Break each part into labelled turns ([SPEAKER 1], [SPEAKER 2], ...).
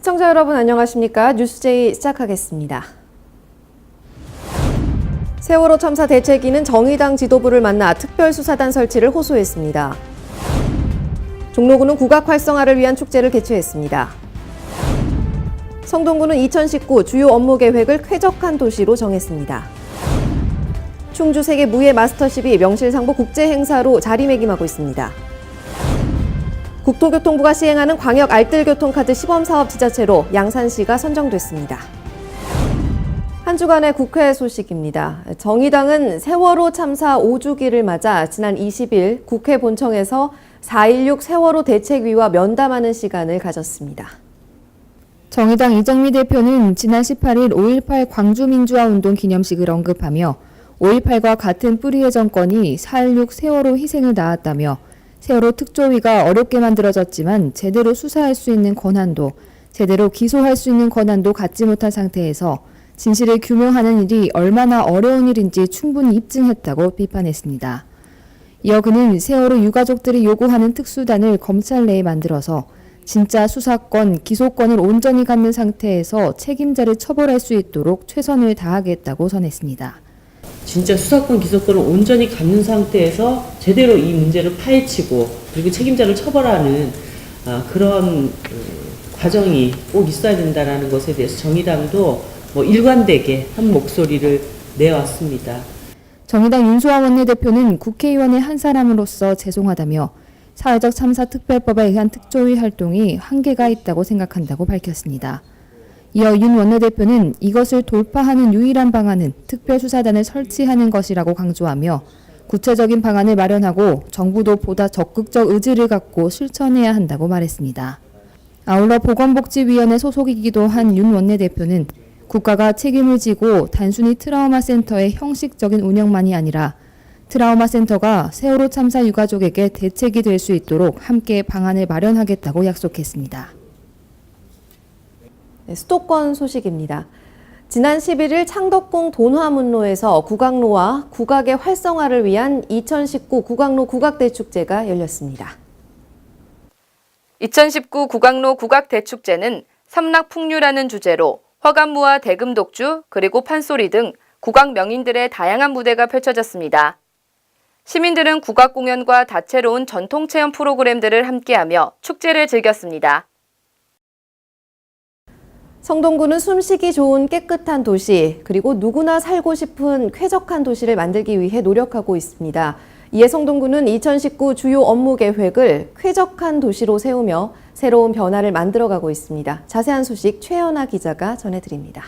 [SPEAKER 1] 시청자 여러분 안녕하십니까? 뉴스제이 시작하겠습니다. 세월호 참사 대책위는 정의당 지도부를 만나 특별수사단 설치를 호소했습니다. 종로구는 국악 활성화를 위한 축제를 개최했습니다. 성동구는 2019 주요 업무 계획을 쾌적한 도시로 정했습니다. 충주 세계 무예 마스터십이 명실상부 국제 행사로 자리매김하고 있습니다. 국토교통부가 시행하는 광역 알뜰교통카드 시범사업 지자체로 양산시가 선정됐습니다. 한 주간의 국회 소식입니다. 정의당은 세월호 참사 5주기를 맞아 지난 20일 국회 본청에서 4.16 세월호 대책위와 면담하는 시간을 가졌습니다.
[SPEAKER 2] 정의당 이정미 대표는 지난 18일 5.18 광주민주화운동 기념식을 언급하며 5.18과 같은 뿌리의 정권이 4.16 세월호 희생을 낳았다며 세월호 특조위가 어렵게 만들어졌지만 제대로 수사할 수 있는 권한도, 제대로 기소할 수 있는 권한도 갖지 못한 상태에서 진실을 규명하는 일이 얼마나 어려운 일인지 충분히 입증했다고 비판했습니다. 이어 그는 세월호 유가족들이 요구하는 특수단을 검찰 내에 만들어서 진짜 수사권, 기소권을 온전히 갖는 상태에서 책임자를 처벌할 수 있도록 최선을 다하겠다고 선했습니다.
[SPEAKER 3] 진짜 수사권, 기소권을 온전히 갖는 상태에서 제대로 이 문제를 파헤치고 그리고 책임자를 처벌하는 그런 과정이 꼭 있어야 된다는 것에 대해서 정의당도 일관되게 한 목소리를 내왔습니다.
[SPEAKER 2] 정의당 윤소아 원내대표는 국회의원의 한 사람으로서 죄송하다며 사회적 참사 특별법에 의한 특조위 활동이 한계가 있다고 생각한다고 밝혔습니다. 이어 윤 원내대표는 이것을 돌파하는 유일한 방안은 특별수사단을 설치하는 것이라고 강조하며 구체적인 방안을 마련하고 정부도 보다 적극적 의지를 갖고 실천해야 한다고 말했습니다. 아울러 보건복지위원회 소속이기도 한 윤 원내대표는 국가가 책임을 지고 단순히 트라우마 센터의 형식적인 운영만이 아니라 트라우마 센터가 세월호 참사 유가족에게 대책이 될 수 있도록 함께 방안을 마련하겠다고 약속했습니다.
[SPEAKER 1] 수도권 소식입니다. 지난 11일 창덕궁 돈화문로에서 국악로와 국악의 활성화를 위한 2019 국악로 국악대축제가 열렸습니다.
[SPEAKER 4] 2019 국악로 국악대축제는 삼락풍류라는 주제로 화관무와 대금독주 그리고 판소리 등 국악 명인들의 다양한 무대가 펼쳐졌습니다. 시민들은 국악 공연과 다채로운 전통체험 프로그램들을 함께하며 축제를 즐겼습니다.
[SPEAKER 1] 성동구는 숨쉬기 좋은 깨끗한 도시, 그리고 누구나 살고 싶은 쾌적한 도시를 만들기 위해 노력하고 있습니다. 이에 성동구는 2019 주요 업무 계획을 쾌적한 도시로 세우며 새로운 변화를 만들어가고 있습니다. 자세한 소식 최연아 기자가 전해드립니다.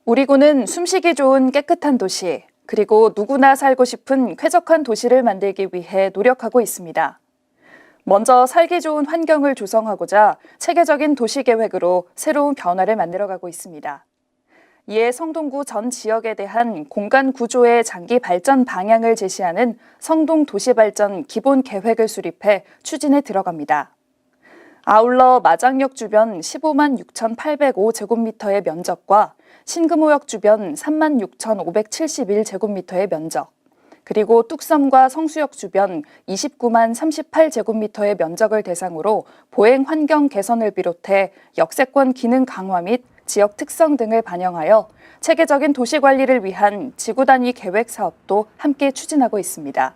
[SPEAKER 5] 우리 구는 숨쉬기 좋은 깨끗한 도시, 그리고 누구나 살고 싶은 쾌적한 도시를 만들기 위해 노력하고 있습니다. 먼저 살기 좋은 환경을 조성하고자 체계적인 도시계획으로 새로운 변화를 만들어가고 있습니다. 이에 성동구 전 지역에 대한 공간 구조의 장기 발전 방향을 제시하는 성동도시발전 기본계획을 수립해 추진에 들어갑니다. 아울러 마장역 주변 15만 6,805제곱미터의 면적과 신금호역 주변 3만 6,571제곱미터의 면적, 그리고 뚝섬과 성수역 주변 29만 38제곱미터의 면적을 대상으로 보행 환경 개선을 비롯해 역세권 기능 강화 및 지역 특성 등을 반영하여 체계적인 도시 관리를 위한 지구 단위 계획 사업도 함께 추진하고 있습니다.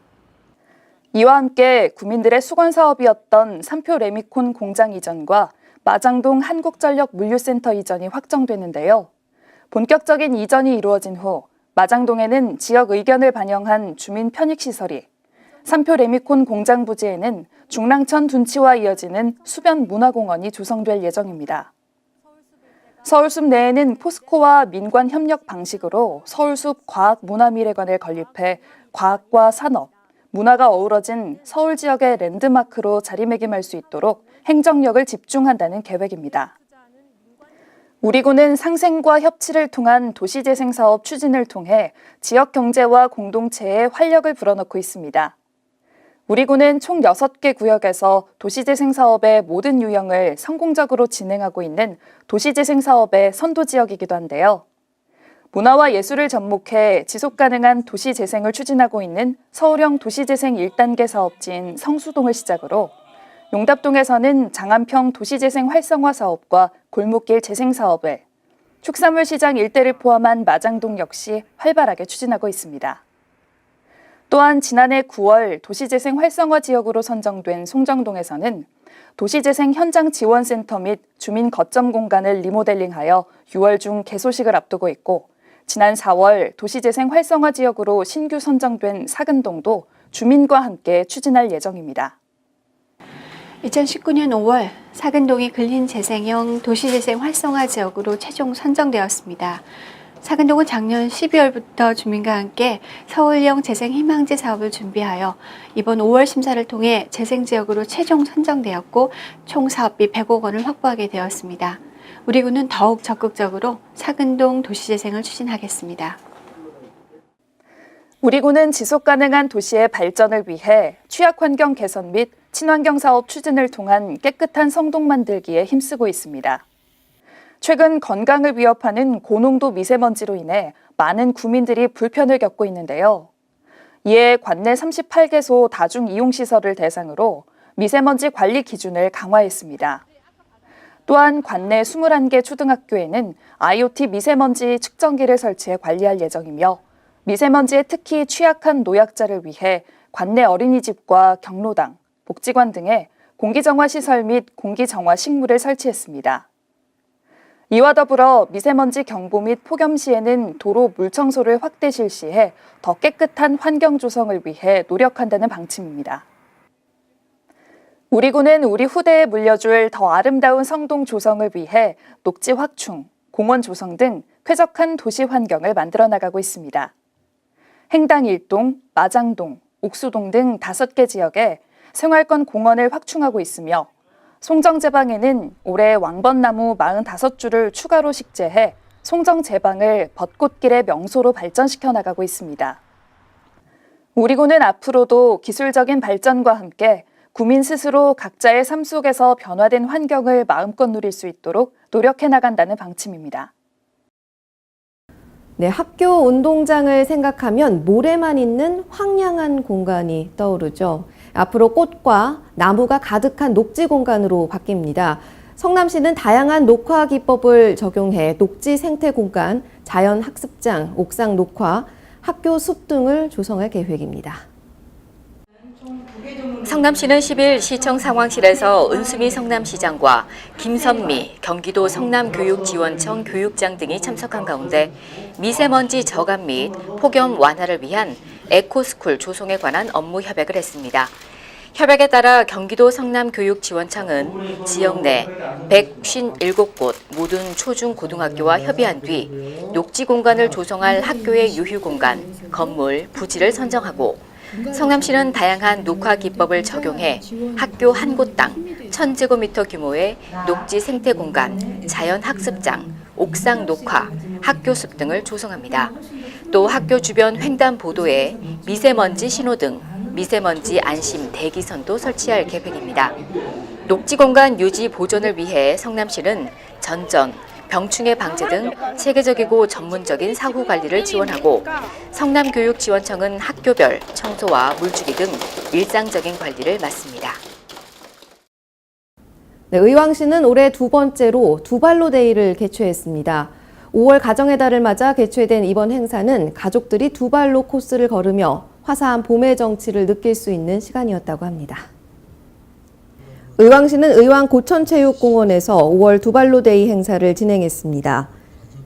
[SPEAKER 5] 이와 함께 구민들의 수건 사업이었던 삼표 레미콘 공장 이전과 마장동 한국전력 물류센터 이전이 확정됐는데요. 본격적인 이전이 이루어진 후 마장동에는 지역 의견을 반영한 주민 편익시설이, 삼표 레미콘 공장 부지에는 중랑천 둔치와 이어지는 수변 문화공원이 조성될 예정입니다. 서울숲 내에는 포스코와 민관 협력 방식으로 서울숲 과학문화미래관을 건립해 과학과 산업, 문화가 어우러진 서울 지역의 랜드마크로 자리매김할 수 있도록 행정력을 집중한다는 계획입니다. 우리구는 상생과 협치를 통한 도시재생 사업 추진을 통해 지역 경제와 공동체에 활력을 불어넣고 있습니다. 우리구는 총 6개 구역에서 도시재생 사업의 모든 유형을 성공적으로 진행하고 있는 도시재생 사업의 선도 지역이기도 한데요. 문화와 예술을 접목해 지속가능한 도시재생을 추진하고 있는 서울형 도시재생 1단계 사업지인 성수동을 시작으로 용답동에서는 장안평 도시재생 활성화 사업과 골목길 재생 사업을, 축산물 시장 일대를 포함한 마장동 역시 활발하게 추진하고 있습니다. 또한 지난해 9월 도시재생 활성화 지역으로 선정된 송정동에서는 도시재생 현장 지원센터 및 주민 거점 공간을 리모델링하여 6월 중 개소식을 앞두고 있고, 지난 4월 도시재생 활성화 지역으로 신규 선정된 사근동도 주민과 함께 추진할 예정입니다.
[SPEAKER 6] 2019년 5월 사근동이 근린재생형 도시재생 활성화 지역으로 최종 선정되었습니다. 사근동은 작년 12월부터 주민과 함께 서울형 재생희망지 사업을 준비하여 이번 5월 심사를 통해 재생지역으로 최종 선정되었고 총 사업비 100억 원을 확보하게 되었습니다. 우리 군은 더욱 적극적으로 사근동 도시재생을 추진하겠습니다.
[SPEAKER 5] 우리 군은 지속가능한 도시의 발전을 위해 취약환경 개선 및 친환경 사업 추진을 통한 깨끗한 성동 만들기에 힘쓰고 있습니다. 최근 건강을 위협하는 고농도 미세먼지로 인해 많은 구민들이 불편을 겪고 있는데요. 이에 관내 38개소 다중이용시설을 대상으로 미세먼지 관리 기준을 강화했습니다. 또한 관내 21개 초등학교에는 IoT 미세먼지 측정기를 설치해 관리할 예정이며 미세먼지에 특히 취약한 노약자를 위해 관내 어린이집과 경로당, 복지관 등에 공기정화 시설 및 공기정화 식물을 설치했습니다. 이와 더불어 미세먼지 경보 및 폭염 시에는 도로 물청소를 확대 실시해 더 깨끗한 환경 조성을 위해 노력한다는 방침입니다. 우리 군은 우리 후대에 물려줄 더 아름다운 성동 조성을 위해 녹지 확충, 공원 조성 등 쾌적한 도시 환경을 만들어 나가고 있습니다. 행당 1동, 마장동, 옥수동 등 5개 지역에 생활권 공원을 확충하고 있으며 송정제방에는 올해 왕벚나무 45주를 추가로 식재해 송정제방을 벚꽃길의 명소로 발전시켜 나가고 있습니다. 우리 군은 앞으로도 기술적인 발전과 함께 구민 스스로 각자의 삶 속에서 변화된 환경을 마음껏 누릴 수 있도록 노력해 나간다는 방침입니다.
[SPEAKER 1] 네, 학교 운동장을 생각하면 모래만 있는 황량한 공간이 떠오르죠. 앞으로 꽃과 나무가 가득한 녹지 공간으로 바뀝니다. 성남시는 다양한 녹화 기법을 적용해 녹지 생태 공간, 자연 학습장, 옥상 녹화, 학교 숲 등을 조성할 계획입니다.
[SPEAKER 4] 성남시는 10일 시청 상황실에서 은수미 성남시장과 김선미 경기도 성남교육지원청 교육장 등이 참석한 가운데 미세먼지 저감 및 폭염 완화를 위한 에코스쿨 조성에 관한 업무 협약을 했습니다. 협약에 따라 경기도 성남교육지원청은 지역 내 157곳 모든 초중 고등학교와 협의한 뒤 녹지 공간을 조성할 학교의 유휴 공간, 건물, 부지를 선정하고 성남시는 다양한 녹화 기법을 적용해 학교 한 곳당 1000제곱미터 규모의 녹지 생태 공간, 자연 학습장, 옥상 녹화, 학교 숲 등을 조성합니다. 또 학교 주변 횡단보도에 미세먼지 신호등, 미세먼지 안심 대기선도 설치할 계획입니다. 녹지 공간 유지 보존을 위해 성남시는 전전, 병충해 방제 등 체계적이고 전문적인 사후 관리를 지원하고 성남교육지원청은 학교별 청소와 물주기 등 일상적인 관리를 맡습니다.
[SPEAKER 1] 네, 의왕시는 올해 두 번째로 두발로 데이를 개최했습니다. 5월 가정의 달을 맞아 개최된 이번 행사는 가족들이 두 발로 코스를 걸으며 화사한 봄의 정취를 느낄 수 있는 시간이었다고 합니다. 의왕시는 의왕 고천체육공원에서 5월 두발로 데이 행사를 진행했습니다.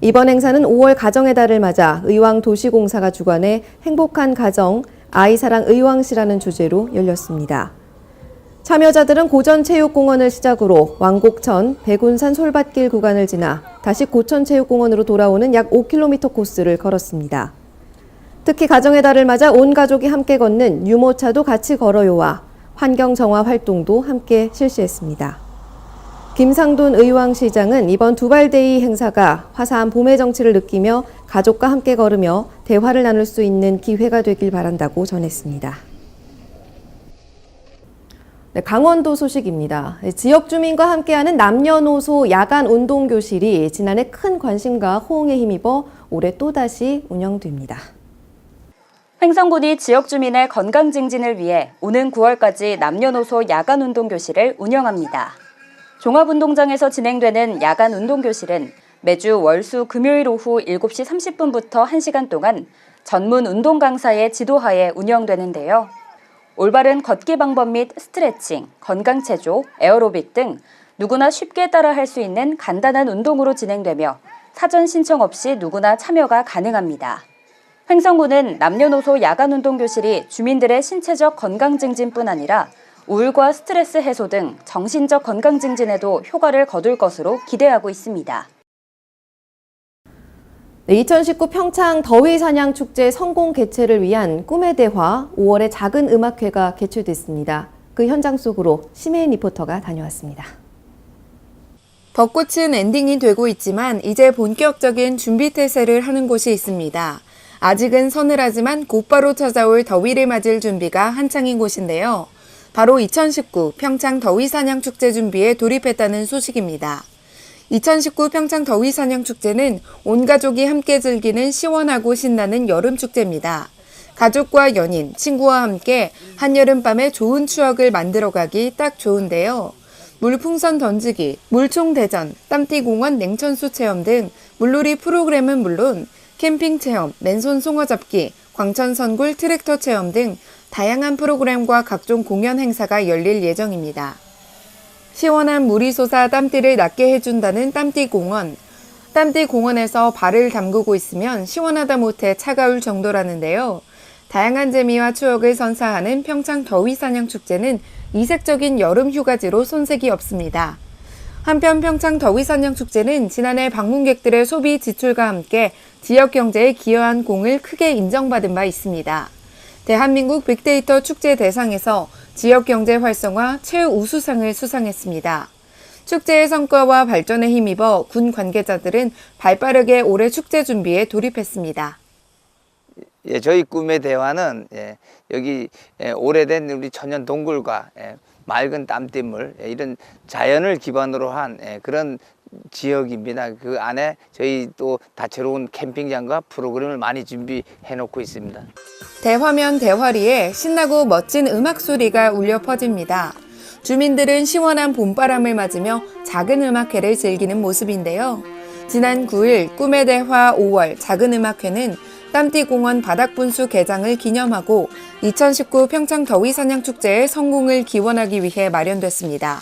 [SPEAKER 1] 이번 행사는 5월 가정의 달을 맞아 의왕도시공사가 주관해 행복한 가정, 아이사랑 의왕시라는 주제로 열렸습니다. 참여자들은 고전체육공원을 시작으로 왕곡천, 백운산 솔밭길 구간을 지나 다시 고천체육공원으로 돌아오는 약 5km 코스를 걸었습니다. 특히 가정의 달을 맞아 온 가족이 함께 걷는 유모차도 같이 걸어요와 환경정화 활동도 함께 실시했습니다. 김상돈 의왕시장은 이번 두발데이 행사가 화사한 봄의 정취를 느끼며 가족과 함께 걸으며 대화를 나눌 수 있는 기회가 되길 바란다고 전했습니다. 네, 강원도 소식입니다. 지역 주민과 함께하는 남녀노소 야간 운동교실이 지난해 큰 관심과 호응에 힘입어 올해 또다시 운영됩니다.
[SPEAKER 7] 횡성군이 지역 주민의 건강 증진을 위해 오는 9월까지 남녀노소 야간 운동 교실을 운영합니다. 종합운동장에서 진행되는 야간 운동 교실은 매주 월수 금요일 오후 7시 30분부터 1시간 동안 전문 운동 강사의 지도하에 운영되는데요. 올바른 걷기 방법 및 스트레칭, 건강 체조, 에어로빅 등 누구나 쉽게 따라할 수 있는 간단한 운동으로 진행되며 사전 신청 없이 누구나 참여가 가능합니다. 횡성군은 남녀노소 야간 운동 교실이 주민들의 신체적 건강 증진뿐 아니라 우울과 스트레스 해소 등 정신적 건강 증진에도 효과를 거둘 것으로 기대하고 있습니다.
[SPEAKER 1] 네, 2019 평창 더위사냥축제 성공 개최를 위한 꿈의 대화 5월의 작은 음악회가 개최됐습니다. 그 현장 속으로 심혜인 리포터가 다녀왔습니다.
[SPEAKER 8] 벚꽃은 엔딩이 되고 있지만 이제 본격적인 준비 태세를 하는 곳이 있습니다. 아직은 서늘하지만 곧바로 찾아올 더위를 맞을 준비가 한창인 곳인데요. 바로 2019 평창 더위사냥축제 준비에 돌입했다는 소식입니다. 2019 평창 더위사냥축제는 온 가족이 함께 즐기는 시원하고 신나는 여름축제입니다. 가족과 연인, 친구와 함께 한여름밤에 좋은 추억을 만들어가기 딱 좋은데요. 물풍선 던지기, 물총 대전, 땀띠공원 냉천수 체험 등 물놀이 프로그램은 물론 캠핑 체험, 맨손 송어 잡기, 광천선굴 트랙터 체험 등 다양한 프로그램과 각종 공연 행사가 열릴 예정입니다. 시원한 물이 솟아 땀띠를 낫게 해준다는 땀띠공원. 땀띠공원에서 발을 담그고 있으면 시원하다 못해 차가울 정도라는데요. 다양한 재미와 추억을 선사하는 평창 더위사냥축제는 이색적인 여름 휴가지로 손색이 없습니다. 한편 평창 더위사냥축제는 지난해 방문객들의 소비 지출과 함께 지역 경제에 기여한 공을 크게 인정받은 바 있습니다. 대한민국 빅데이터 축제 대상에서 지역 경제 활성화 최우수상을 수상했습니다. 축제의 성과와 발전에 힘입어 군 관계자들은 발빠르게 올해 축제 준비에 돌입했습니다.
[SPEAKER 9] 저희 꿈의 대화는 여기 오래된 우리 천연 동굴과 맑은 땀띠물 이런 자연을 기반으로 한 그런 지역입니다. 그 안에 저희 또 다채로운 캠핑장과 프로그램을 많이 준비해 놓고 있습니다.
[SPEAKER 8] 대화면 대화리에 신나고 멋진 음악 소리가 울려 퍼집니다. 주민들은 시원한 봄바람을 맞으며 작은 음악회를 즐기는 모습인데요. 지난 9일 꿈의 대화 5월 작은 음악회는 땀띠공원 바닥분수 개장을 기념하고 2019 평창 더위사냥축제의 성공을 기원하기 위해 마련됐습니다.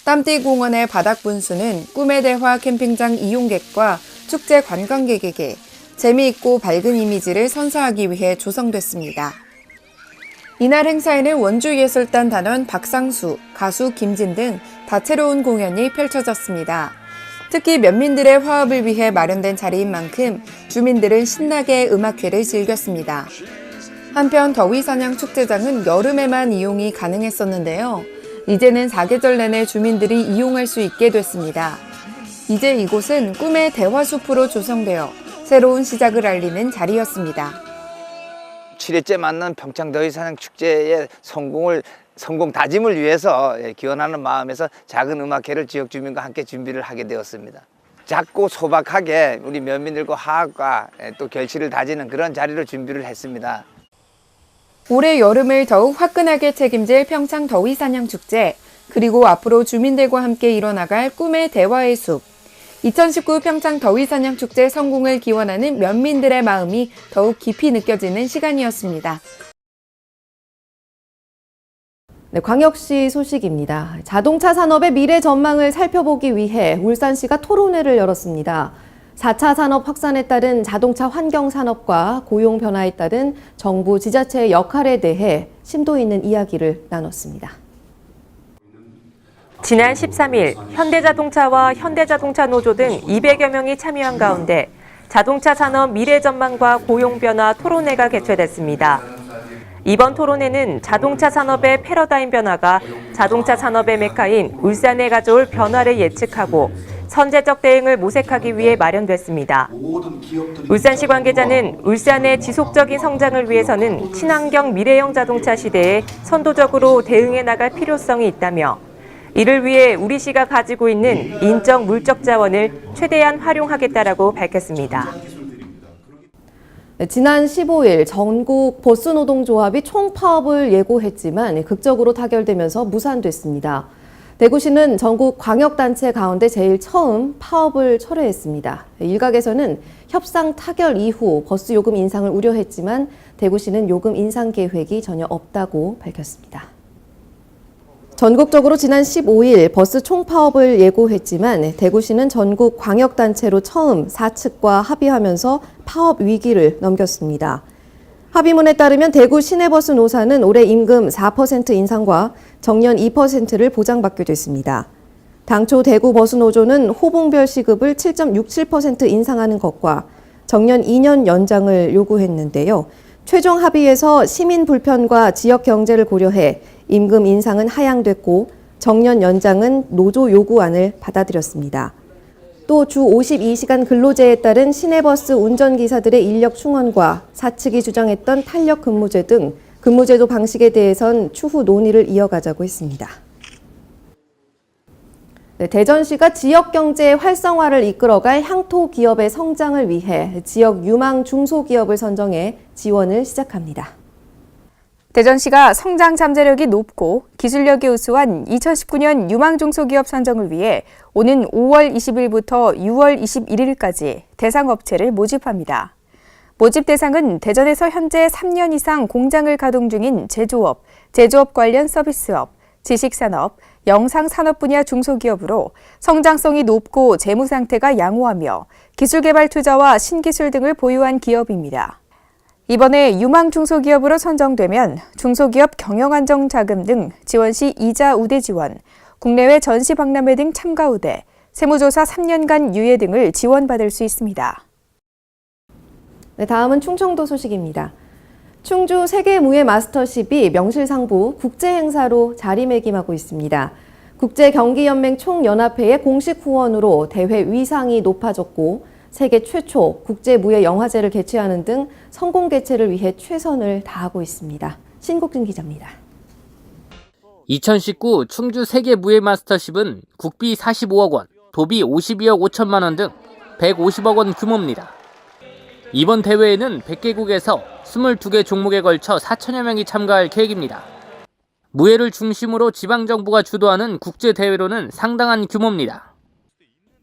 [SPEAKER 8] 땀띠공원의 바닥분수는 꿈의 대화 캠핑장 이용객과 축제 관광객에게 재미있고 밝은 이미지를 선사하기 위해 조성됐습니다. 이날 행사에는 원주예술단 단원 박상수, 가수 김진 등 다채로운 공연이 펼쳐졌습니다. 특히 면민들의 화합을 위해 마련된 자리인 만큼 주민들은 신나게 음악회를 즐겼습니다. 한편 더위사냥 축제장은 여름에만 이용이 가능했었는데요. 이제는 사계절 내내 주민들이 이용할 수 있게 됐습니다. 이제 이곳은 꿈의 대화숲으로 조성되어 새로운 시작을 알리는 자리였습니다.
[SPEAKER 9] 7회째 맞는 평창 더위사냥축제의 성공 다짐을 위해서 기원하는 마음에서 작은 음악회를 지역 주민과 함께 준비를 하게 되었습니다. 작고 소박하게 우리 면민들과 화합과 또 결실을 다지는 그런 자리로 준비를 했습니다.
[SPEAKER 8] 올해 여름을 더욱 화끈하게 책임질 평창 더위사냥축제, 그리고 앞으로 주민들과 함께 이뤄나갈 꿈의 대화의 숲. 2019 평창 더위사냥축제 성공을 기원하는 면민들의 마음이 더욱 깊이 느껴지는 시간이었습니다.
[SPEAKER 1] 네, 광역시 소식입니다. 자동차 산업의 미래 전망을 살펴보기 위해 울산시가 토론회를 열었습니다. 4차 산업 확산에 따른 자동차 환경 산업과 고용 변화에 따른 정부 지자체의 역할에 대해 심도 있는 이야기를 나눴습니다.
[SPEAKER 10] 지난 13일 현대자동차와 현대자동차 노조 등 200여 명이 참여한 가운데 자동차 산업 미래 전망과 고용 변화 토론회가 개최됐습니다. 이번 토론회는 자동차 산업의 패러다임 변화가 자동차 산업의 메카인 울산에 가져올 변화를 예측하고 선제적 대응을 모색하기 위해 마련됐습니다. 울산시 관계자는 울산의 지속적인 성장을 위해서는 친환경 미래형 자동차 시대에 선도적으로 대응해 나갈 필요성이 있다며 이를 위해 우리 시가 가지고 있는 인적 물적 자원을 최대한 활용하겠다라고 밝혔습니다.
[SPEAKER 1] 지난 15일 전국 버스노동조합이 총파업을 예고했지만 극적으로 타결되면서 무산됐습니다. 대구시는 전국 광역단체 가운데 제일 처음 파업을 철회했습니다. 일각에서는 협상 타결 이후 버스 요금 인상을 우려했지만 대구시는 요금 인상 계획이 전혀 없다고 밝혔습니다. 전국적으로 지난 15일 버스 총파업을 예고했지만 대구시는 전국 광역단체로 처음 사측과 합의하면서 파업 위기를 넘겼습니다. 합의문에 따르면 대구 시내버스 노사는 올해 임금 4% 인상과 정년 2%를 보장받게 됐습니다. 당초 대구 버스노조는 호봉별 시급을 7.67% 인상하는 것과 정년 2년 연장을 요구했는데요. 최종 합의에서 시민 불편과 지역 경제를 고려해 임금 인상은 하향됐고 정년 연장은 노조 요구안을 받아들였습니다. 또 주 52시간 근로제에 따른 시내버스 운전기사들의 인력 충원과 사측이 주장했던 탄력 근무제 등 근무제도 방식에 대해선 추후 논의를 이어가자고 했습니다. 대전시가 지역 경제 활성화를 이끌어갈 향토 기업의 성장을 위해 지역 유망 중소기업을 선정해 지원을 시작합니다.
[SPEAKER 11] 대전시가 성장 잠재력이 높고 기술력이 우수한 2019년 유망중소기업 선정을 위해 오는 5월 20일부터 6월 21일까지 대상 업체를 모집합니다. 모집 대상은 대전에서 현재 3년 이상 공장을 가동 중인 제조업, 제조업 관련 서비스업, 지식산업, 영상산업 분야 중소기업으로 성장성이 높고 재무 상태가 양호하며 기술개발 투자와 신기술 등을 보유한 기업입니다. 이번에 유망 중소기업으로 선정되면 중소기업 경영안정자금 등 지원 시 이자 우대 지원, 국내외 전시 박람회 등 참가 우대, 세무조사 3년간 유예 등을 지원받을 수 있습니다.
[SPEAKER 1] 네, 다음은 충청도 소식입니다. 충주 세계무예 마스터십이 명실상부 국제행사로 자리매김하고 있습니다. 국제경기연맹 총연합회의 공식 후원으로 대회 위상이 높아졌고 세계 최초 국제무예영화제를 개최하는 등 성공 개최를 위해 최선을 다하고 있습니다. 신국진 기자입니다.
[SPEAKER 12] 2019 충주 세계무예마스터십은 국비 45억 원, 도비 52억 5천만 원 등 150억 원 규모입니다. 이번 대회에는 100개국에서 22개 종목에 걸쳐 4천여 명이 참가할 계획입니다. 무예를 중심으로 지방정부가 주도하는 국제대회로는 상당한 규모입니다.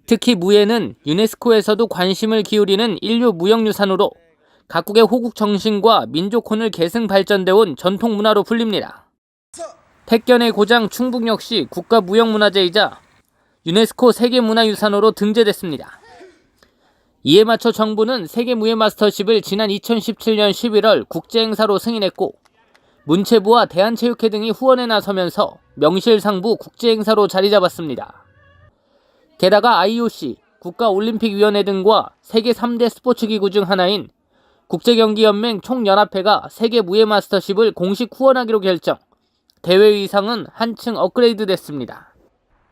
[SPEAKER 12] 특히 무예는 유네스코에서도 관심을 기울이는 인류 무형유산으로 각국의 호국 정신과 민족혼을 계승 발전돼 온 전통 문화로 불립니다. 택견의 고장 충북 역시 국가무형문화재이자 유네스코 세계문화유산으로 등재됐습니다. 이에 맞춰 정부는 세계무예마스터십을 지난 2017년 11월 국제행사로 승인했고 문체부와 대한체육회 등이 후원에 나서면서 명실상부 국제행사로 자리 잡았습니다. 게다가 IOC, 국가올림픽위원회 등과 세계 3대 스포츠기구 중 하나인 국제경기연맹 총연합회가 세계무예마스터십을 공식 후원하기로 결정, 대회 의상은 한층 업그레이드 됐습니다.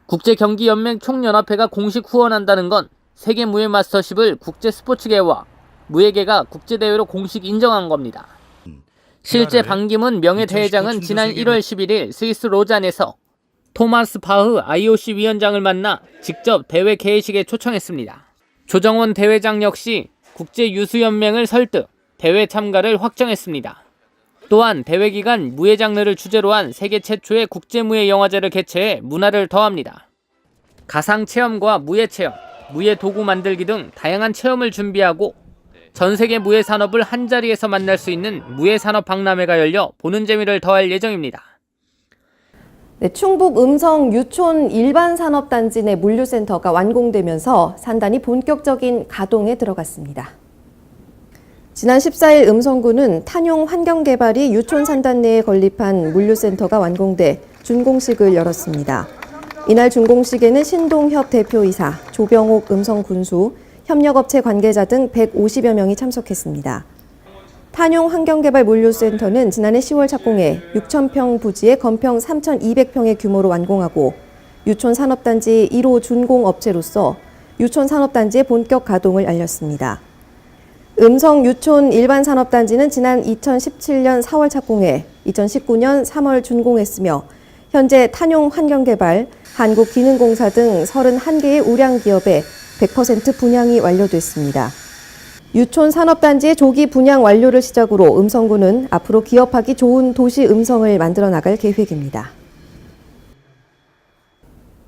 [SPEAKER 12] 국제경기연맹 총연합회가 공식 후원한다는 건 세계무예마스터십을 국제스포츠계와 무예계가 국제대회로 공식 인정한 겁니다. 실제 반기문 명예대회장은 지난 1월 11일 스위스 로잔에서 토마스 바흐 IOC 위원장을 만나 직접 대회 개회식에 초청했습니다. 조정원 대회장 역시 국제유수연맹을 설득, 대회 참가를 확정했습니다. 또한 대회 기간 무예 장르를 주제로 한 세계 최초의 국제무예 영화제를 개최해 문화를 더합니다. 가상체험과 무예체험, 무예 도구 만들기 등 다양한 체험을 준비하고 전 세계 무예 산업을 한자리에서 만날 수 있는 무예 산업 박람회가 열려 보는 재미를 더할 예정입니다.
[SPEAKER 1] 네, 충북 음성 유촌 일반산업단지 내 물류센터가 완공되면서 산단이 본격적인 가동에 들어갔습니다. 지난 14일 음성군은 탄용 환경개발이 유촌 산단 내에 건립한 물류센터가 완공돼 준공식을 열었습니다. 이날 준공식에는 신동협 대표이사, 조병옥 음성군수, 협력업체 관계자 등 150여 명이 참석했습니다. 탄용 환경개발 물류센터는 지난해 10월 착공해 6,000평 부지의 건평 3,200평의 규모로 완공하고 유촌 산업단지 1호 준공업체로서 유촌 산업단지의 본격 가동을 알렸습니다. 음성 유촌 일반산업단지는 지난 2017년 4월 착공해 2019년 3월 준공했으며 현재 탄용 환경개발, 한국기능공사 등 31개의 우량기업에 100% 분양이 완료됐습니다. 유촌 산업단지의 조기 분양 완료를 시작으로 음성구는 앞으로 기업하기 좋은 도시 음성을 만들어 나갈 계획입니다.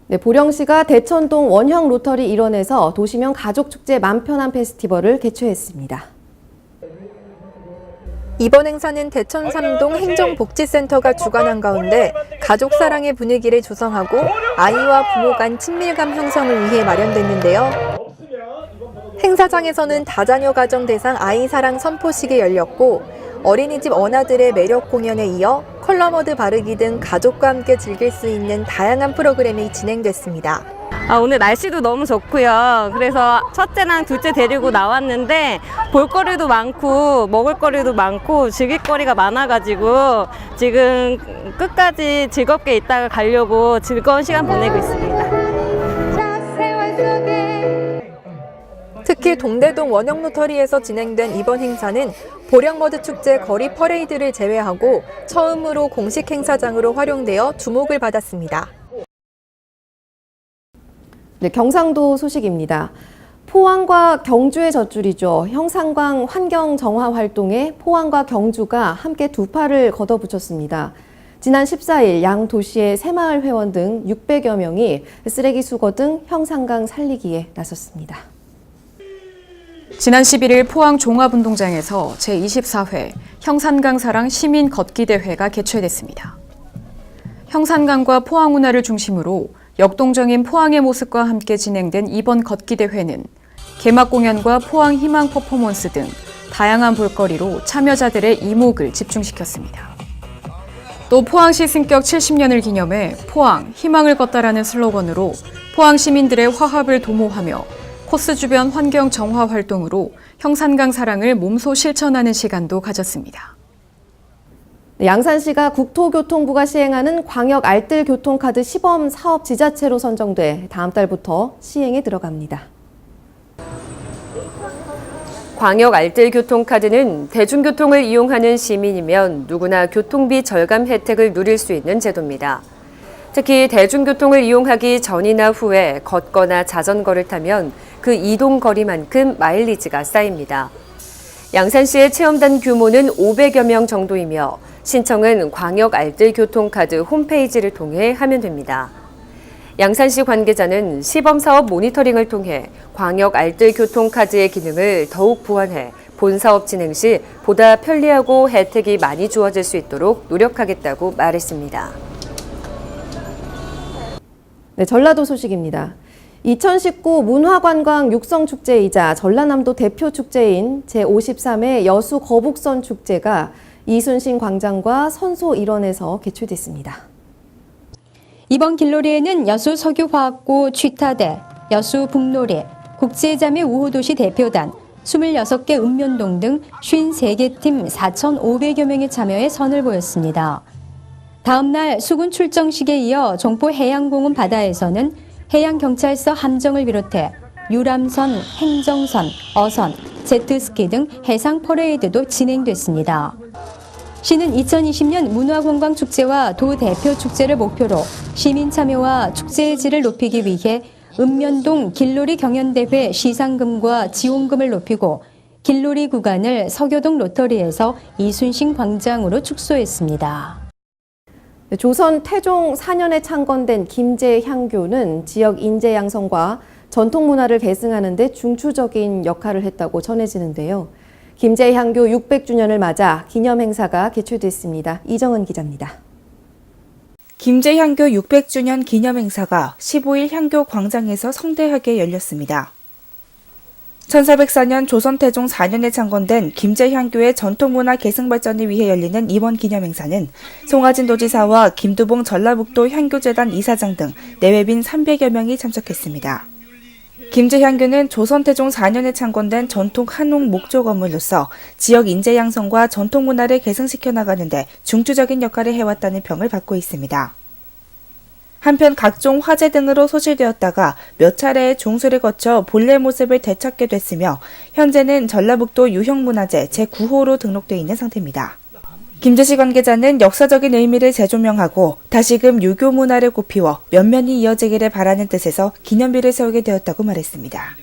[SPEAKER 1] 네, 보령시가 대천동 원형 로터리 일원에서 도시명 가족축제 맘편한 페스티벌을 개최했습니다.
[SPEAKER 13] 이번 행사는 대천 3동 행정복지센터가 주관한 가운데 가족 사랑의 분위기를 조성하고 아이와 부모 간 친밀감 형성을 위해 마련됐는데요. 행사장에서는 다자녀 가정 대상 아이 사랑 선포식이 열렸고 어린이집 언아들의 매력 공연에 이어 컬러머드 바르기 등 가족과 함께 즐길 수 있는 다양한 프로그램이 진행됐습니다.
[SPEAKER 14] 오늘 날씨도 너무 좋고요. 그래서 첫째랑 둘째 데리고 나왔는데 볼거리도 많고 먹을거리도 많고 즐길거리가 많아가지고 지금 끝까지 즐겁게 있다가 가려고 즐거운 시간 보내고 있습니다.
[SPEAKER 13] 특히 동대동 원형 로터리에서 진행된 이번 행사는 보령머드 축제 거리 퍼레이드를 제외하고 처음으로 공식 행사장으로 활용되어 주목을 받았습니다.
[SPEAKER 1] 네, 경상도 소식입니다. 포항과 경주의 젖줄이죠. 형산강 환경 정화 활동에 포항과 경주가 함께 두 팔을 걷어붙였습니다. 지난 14일 양 도시의 새마을 회원 등 600여 명이 쓰레기 수거 등 형산강 살리기에 나섰습니다.
[SPEAKER 5] 지난 11일 포항 종합운동장에서 제24회 형산강 사랑 시민 걷기 대회가 개최됐습니다. 형산강과 포항 운하를 중심으로 역동적인 포항의 모습과 함께 진행된 이번 걷기 대회는 개막 공연과 포항 희망 퍼포먼스 등 다양한 볼거리로 참여자들의 이목을 집중시켰습니다. 또 포항시 승격 70년을 기념해 포항 희망을 걷다라는 슬로건으로 포항 시민들의 화합을 도모하며 코스 주변 환경 정화 활동으로 형산강 사랑을 몸소 실천하는 시간도 가졌습니다.
[SPEAKER 1] 양산시가 국토교통부가 시행하는 광역 알뜰 교통카드 시범 사업 지자체로 선정돼 다음 달부터 시행에 들어갑니다.
[SPEAKER 4] 광역 알뜰 교통카드는 대중교통을 이용하는 시민이면 누구나 교통비 절감 혜택을 누릴 수 있는 제도입니다. 특히 대중교통을 이용하기 전이나 후에 걷거나 자전거를 타면 그 이동 거리만큼 마일리지가 쌓입니다. 양산시의 체험단 규모는 500여 명 정도이며 신청은 광역 알뜰 교통카드 홈페이지를 통해 하면 됩니다. 양산시 관계자는 시범사업 모니터링을 통해 광역 알뜰 교통카드의 기능을 더욱 보완해 본사업 진행 시 보다 편리하고 혜택이 많이 주어질 수 있도록 노력하겠다고 말했습니다.
[SPEAKER 1] 네, 전라도 소식입니다. 2019 문화관광 육성축제이자 전라남도 대표 축제인 제53회 여수 거북선 축제가 이순신 광장과 선소 일원에서 개최됐습니다.
[SPEAKER 15] 이번 길놀이에는 여수 석유화학고 취타대, 여수 북놀이, 국제자매 우호도시 대표단, 26개 읍면동 등 53개 팀 4,500여 명이 참여해 선을 보였습니다. 다음 날 수군 출정식에 이어 종포해양공원 바다에서는 해양경찰서 함정을 비롯해 유람선, 행정선, 어선, 제트스키 등 해상 퍼레이드도 진행됐습니다. 시는 2020년 문화관광축제와 도대표축제를 목표로 시민 참여와 축제의 질을 높이기 위해 읍면동 길놀이 경연대회 시상금과 지원금을 높이고 길놀이 구간을 서교동 로터리에서 이순신 광장으로 축소했습니다.
[SPEAKER 1] 조선 태종 4년에 창건된 김제향교는 지역 인재 양성과 전통 문화를 계승하는 데 중추적인 역할을 했다고 전해지는데요. 김제향교 600주년을 맞아 기념 행사가 개최됐습니다. 이정은 기자입니다.
[SPEAKER 16] 김제향교 600주년 기념 행사가 15일 향교 광장에서 성대하게 열렸습니다. 1404년 조선 태종 4년에 창건된 김제향교의 전통문화 계승 발전을 위해 열리는 이번 기념행사는 송하진 도지사와 김두봉 전라북도 향교재단 이사장 등 내외빈 300여 명이 참석했습니다. 김제향교는 조선 태종 4년에 창건된 전통 한옥 목조 건물로서 지역 인재 양성과 전통 문화를 계승시켜 나가는데 중추적인 역할을 해왔다는 평을 받고 있습니다. 한편 각종 화재 등으로 소실되었다가 몇 차례의 중수를 거쳐 본래 모습을 되찾게 됐으며 현재는 전라북도 유형문화재 제9호로 등록돼 있는 상태입니다. 김제시 관계자는 역사적인 의미를 재조명하고 다시금 유교 문화를 꽃피워 면면이 이어지기를 바라는 뜻에서 기념비를 세우게 되었다고 말했습니다.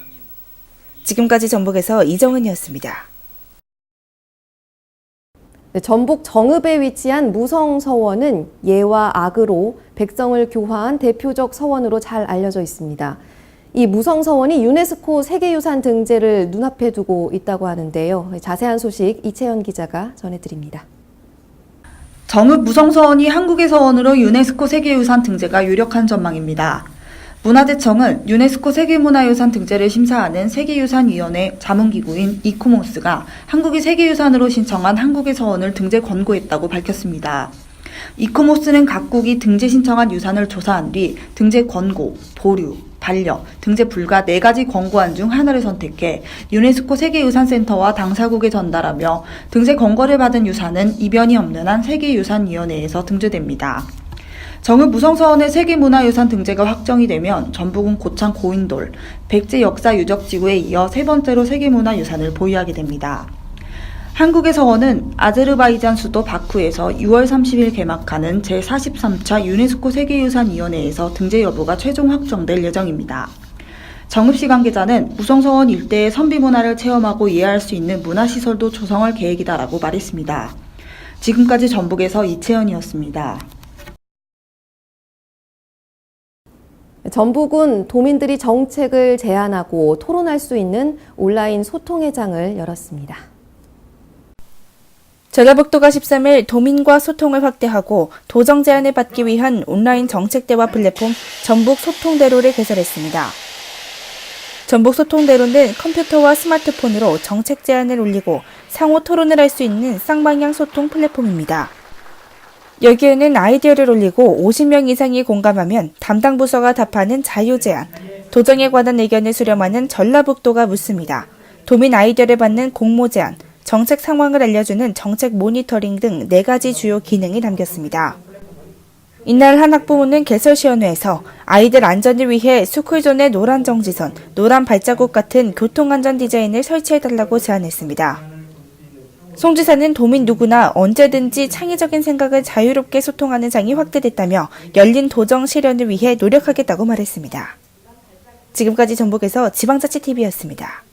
[SPEAKER 16] 지금까지 전북에서 이정은이었습니다.
[SPEAKER 1] 네, 전북 정읍에 위치한 무성서원은 예와 악으로 백성을 교화한 대표적 서원으로 잘 알려져 있습니다. 이 무성서원이 유네스코 세계유산 등재를 눈앞에 두고 있다고 하는데요. 자세한 소식 이채연 기자가 전해드립니다.
[SPEAKER 17] 정읍 무성서원이 한국의 서원으로 유네스코 세계유산 등재가 유력한 전망입니다. 문화재청은 유네스코 세계문화유산 등재를 심사하는 세계유산위원회 자문기구인 이코모스가 한국이 세계유산으로 신청한 한국의 서원을 등재 권고했다고 밝혔습니다. 이코모스는 각국이 등재 신청한 유산을 조사한 뒤 등재 권고, 보류, 반려, 등재 불가 4가지 권고안 중 하나를 선택해 유네스코 세계유산센터와 당사국에 전달하며 등재 권고를 받은 유산은 이변이 없는 한 세계유산위원회에서 등재됩니다. 정읍 무성서원의 세계문화유산 등재가 확정이 되면 전북은 고창 고인돌, 백제 역사 유적지구에 이어 3번째로 세계문화유산을 보유하게 됩니다. 한국의 서원은 아제르바이잔 수도 바쿠에서 6월 30일 개막하는 제43차 유네스코 세계유산위원회에서 등재 여부가 최종 확정될 예정입니다. 정읍시 관계자는 무성서원 일대의 선비문화를 체험하고 이해할 수 있는 문화시설도 조성할 계획이다라고 말했습니다. 지금까지 전북에서 이채연이었습니다.
[SPEAKER 1] 전북은 도민들이 정책을 제안하고 토론할 수 있는 온라인 소통회장을 열었습니다.
[SPEAKER 16] 전라북도가 13일 도민과 소통을 확대하고 도정 제안을 받기 위한 온라인 정책 대화 플랫폼 전북 소통대로를 개설했습니다. 전북 소통대로는 컴퓨터와 스마트폰으로 정책 제안을 올리고 상호 토론을 할 수 있는 쌍방향 소통 플랫폼입니다. 여기에는 아이디어를 올리고 50명 이상이 공감하면 담당 부서가 답하는 자유제안, 도정에 관한 의견을 수렴하는 전라북도가 묻습니다. 도민 아이디어를 받는 공모제안, 정책 상황을 알려주는 정책 모니터링 등 4가지 주요 기능이 담겼습니다. 이날 한 학부모는 개설시연회에서 아이들 안전을 위해 스쿨존의 노란 정지선, 노란 발자국 같은 교통안전 디자인을 설치해달라고 제안했습니다. 송 지사는 도민 누구나 언제든지 창의적인 생각을 자유롭게 소통하는 장이 확대됐다며 열린 도정 실현을 위해 노력하겠다고 말했습니다. 지금까지 전북에서 지방자치TV였습니다.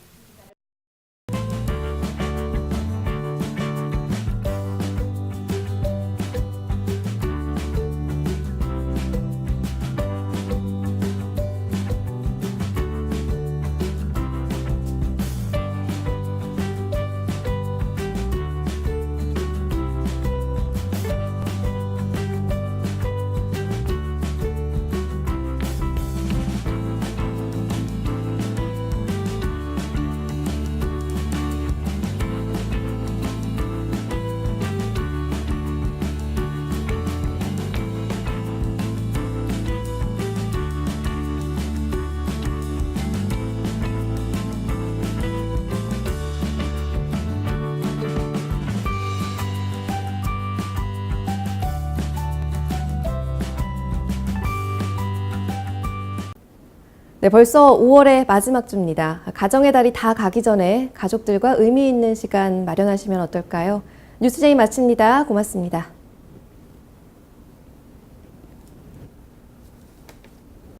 [SPEAKER 1] 네, 벌써 5월의 마지막 주입니다. 가정의 달이 다 가기 전에 가족들과 의미 있는 시간 마련하시면 어떨까요? 뉴스제이 마칩니다. 고맙습니다.